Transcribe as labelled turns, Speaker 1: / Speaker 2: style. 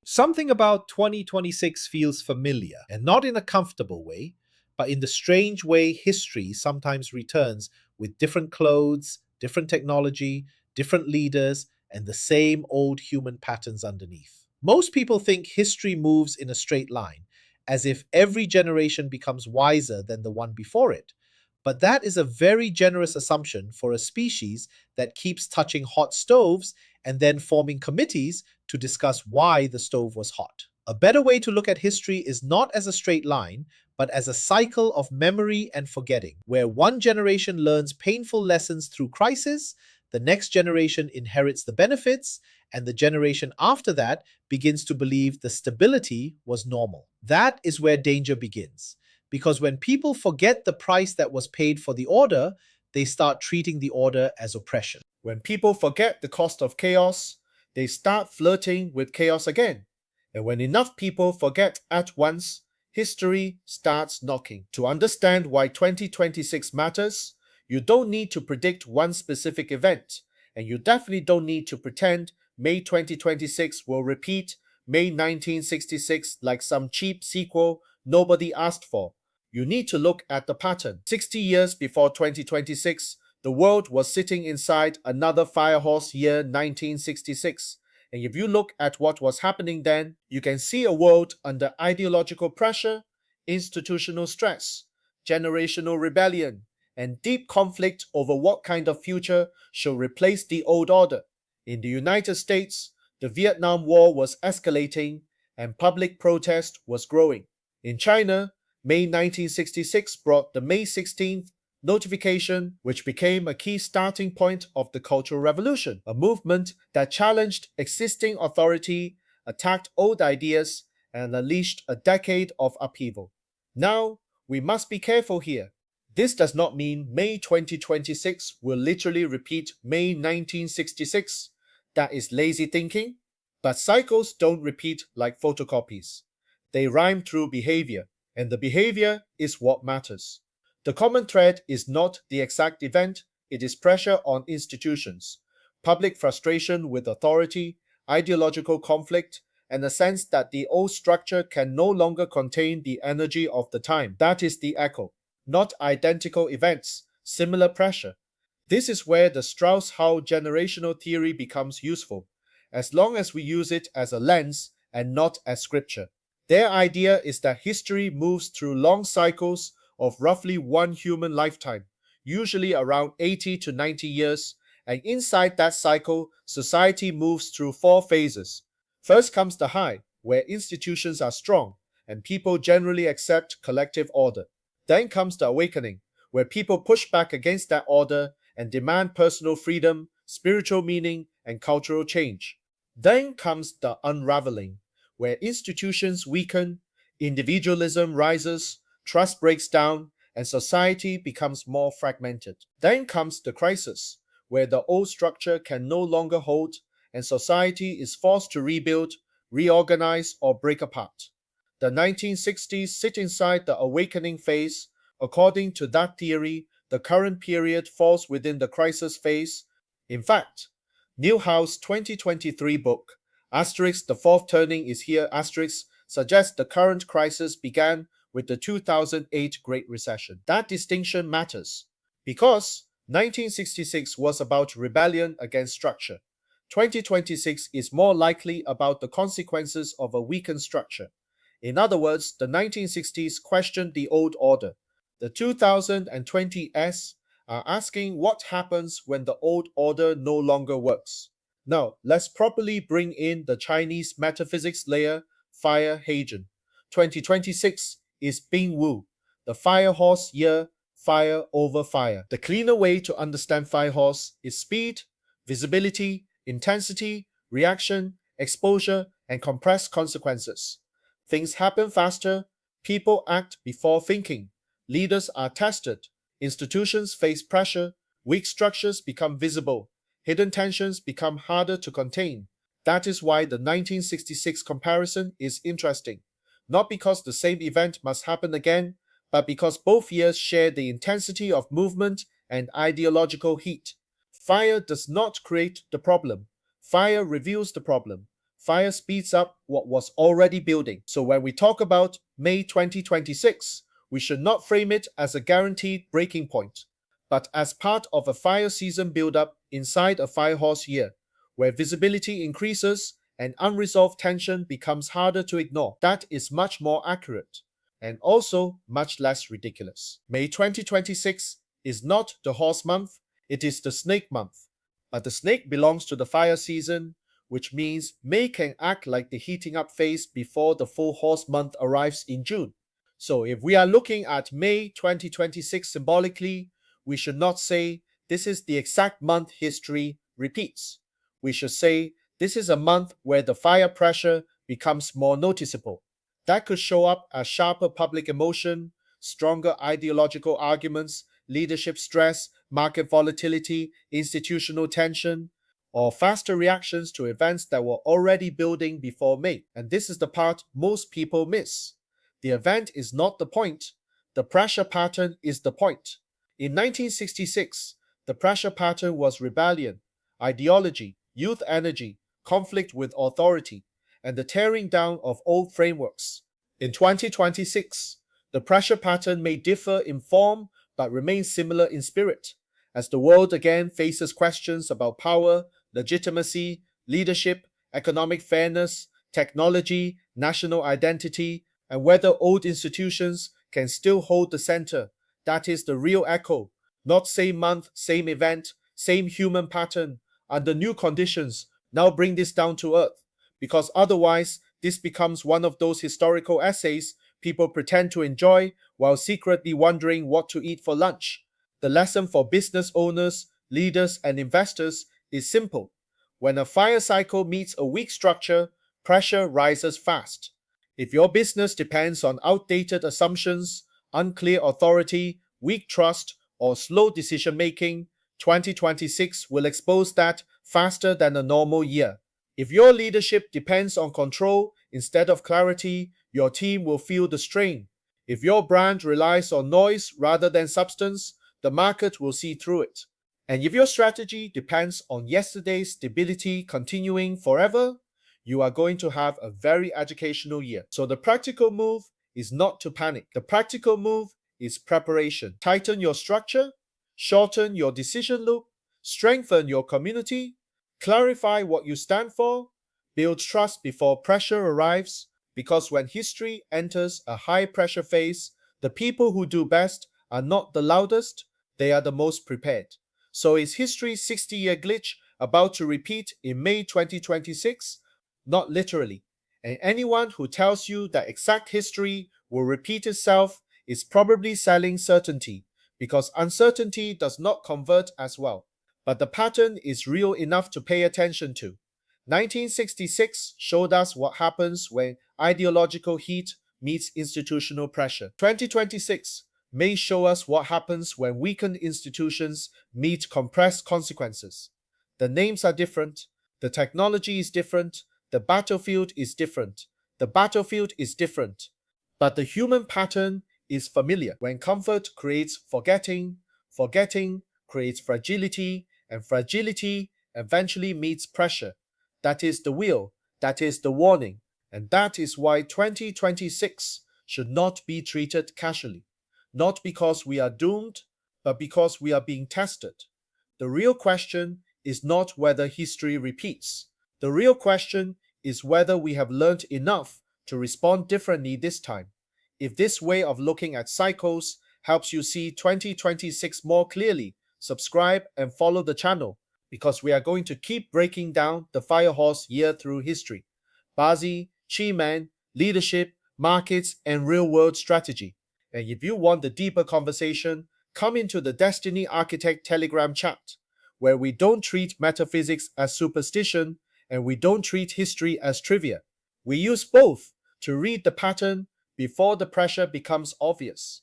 Speaker 1: Something about 2026 feels familiar, and not in a comfortable way, but in the strange way history sometimes returns with different clothes, different technology, different leaders, and the same old human patterns underneath. Most people think history moves in a straight line, as if every generation becomes wiser than the one before it. But that is a very generous assumption for a species that keeps touching hot stoves and then forming committees to discuss why the stove was hot. A better way to look at history is not as a straight line, but as a cycle of memory and forgetting, where one generation learns painful lessons through crisis, the next generation inherits the benefits, and the generation after that begins to believe the stability was normal. That is where danger begins. Because when people forget the price that was paid for the order, they start treating the order as oppression.
Speaker 2: When people forget the cost of chaos, they start flirting with chaos again. And when enough people forget at once, history starts knocking. To understand why 2026 matters, you don't need to predict one specific event, and you definitely don't need to pretend May 2026 will repeat May 1966 like some cheap sequel nobody asked for. You need to look at the pattern. 60 years before 2026, the world was sitting inside another firehorse year 1966. And if you look at what was happening then, you can see a world under ideological pressure, institutional stress, generational rebellion, and deep conflict over what kind of future should replace the old order. In the United States, the Vietnam War was escalating and public protest was growing. In China, May 1966 brought the May 16th notification, which became a key starting point of the Cultural Revolution, a movement that challenged existing authority, attacked old ideas, and unleashed a decade of upheaval. Now, we must be careful here. This does not mean May 2026 will literally repeat May 1966. That is lazy thinking. But cycles don't repeat like photocopies. They rhyme through behavior, and the behavior is what matters. The common thread is not the exact event, it is pressure on institutions, public frustration with authority, ideological conflict, and a sense that the old structure can no longer contain the energy of the time. That is the echo, not identical events, similar pressure. This is where the Strauss-Howe generational theory becomes useful, as long as we use it as a lens and not as scripture. Their idea is that history moves through long cycles of roughly one human lifetime, usually around 80 to 90 years, and inside that cycle, society moves through four phases. First comes the high, where institutions are strong and people generally accept collective order. Then comes the awakening, where people push back against that order and demand personal freedom, spiritual meaning, and cultural change. Then comes the unraveling, where institutions weaken, individualism rises, trust breaks down, and society becomes more fragmented. Then comes the crisis, where the old structure can no longer hold and society is forced to rebuild, reorganize, or break apart. The 1960s sit inside the awakening phase. According to that theory, the current period falls within the crisis phase. In fact, Newhouse's 2023 book, The Fourth Turning is Here, suggests the current crisis began with the 2008 Great Recession. That distinction matters because 1966 was about rebellion against structure. 2026 is more likely about the consequences of a weakened structure. In other words, the 1960s questioned the old order. The 2020s are asking what happens when the old order no longer works. Now, let's properly bring in the Chinese metaphysics layer, Fire Hagen. 2026 is Bing Wu, the fire horse year, fire over fire. The cleaner way to understand fire horse is speed, visibility, intensity, reaction, exposure, and compressed consequences. Things happen faster, people act before thinking, leaders are tested, institutions face pressure, weak structures become visible, hidden tensions become harder to contain. That is why the 1966 comparison is interesting, not because the same event must happen again, but because both years share the intensity of movement and ideological heat. Fire does not create the problem. Fire reveals the problem. fire speeds up what was already building. So when we talk about May 2026, we should not frame it as a guaranteed breaking point, but as part of a fire season build-up inside a firehorse year, where visibility increases and unresolved tension becomes harder to ignore. That is much more accurate and also much less ridiculous. May 2026 is not the horse month, it is the snake month. But the snake belongs to the fire season, which means May can act like the heating up phase before the full horse month arrives in June. So if we are looking at May 2026 symbolically, we should not say this is the exact month history repeats. We should say this is a month where the fire pressure becomes more noticeable. That could show up as sharper public emotion, stronger ideological arguments, leadership stress, market volatility, institutional tension, or faster reactions to events that were already building before May. And this is the part most people miss. The event is not the point. The pressure pattern is the point. In 1966, the pressure pattern was rebellion, ideology, youth energy, conflict with authority, and the tearing down of old frameworks. In 2026, the pressure pattern may differ in form but remain similar in spirit, as the world again faces questions about power, legitimacy, leadership, economic fairness, technology, national identity, and whether old institutions can still hold the center. That is the real echo, not same month, same event, same human pattern, under new conditions. Now bring this down to earth, because otherwise this becomes one of those historical essays people pretend to enjoy while secretly wondering what to eat for lunch. The lesson for business owners, leaders, and investors is simple. When a fire cycle meets a weak structure, pressure rises fast. If your business depends on outdated assumptions, unclear authority, weak trust, or slow decision making, 2026 will expose that faster than a normal year. If your leadership depends on control instead of clarity, your team will feel the strain. If your brand relies on noise rather than substance, the market will see through it. And if your strategy depends on yesterday's stability continuing forever, you are going to have a very educational year. So the practical move is not to panic. The practical move is preparation. Tighten your structure, shorten your decision loop, strengthen your community, clarify what you stand for, build trust before pressure arrives, because when history enters a high pressure phase, the people who do best are not the loudest, they are the most prepared. So is history's 60-year glitch about to repeat in May 2026? Not literally. And anyone who tells you that exact history will repeat itself is probably selling certainty, because uncertainty does not convert as well. But the pattern is real enough to pay attention to. 1966 showed us what happens when ideological heat meets institutional pressure. 2026 may show us what happens when weakened institutions meet compressed consequences. The names are different, the technology is different, the battlefield is different. The battlefield is different, but the human pattern is familiar. When comfort creates forgetting, forgetting creates fragility, and fragility eventually meets pressure. That is the will, that is the warning, and that is why 2026 should not be treated casually. Not because we are doomed, but because we are being tested. The real question is not whether history repeats. The real question is whether we have learned enough to respond differently this time. If this way of looking at cycles helps you see 2026 more clearly, subscribe and follow the channel, because we are going to keep breaking down the firehorse year through history. Bazi, Chi-Man, leadership, markets, and real-world strategy. And if you want the deeper conversation, come into the Destiny Architect Telegram chat, where we don't treat metaphysics as superstition and we don't treat history as trivia. We use both to read the pattern before the pressure becomes obvious.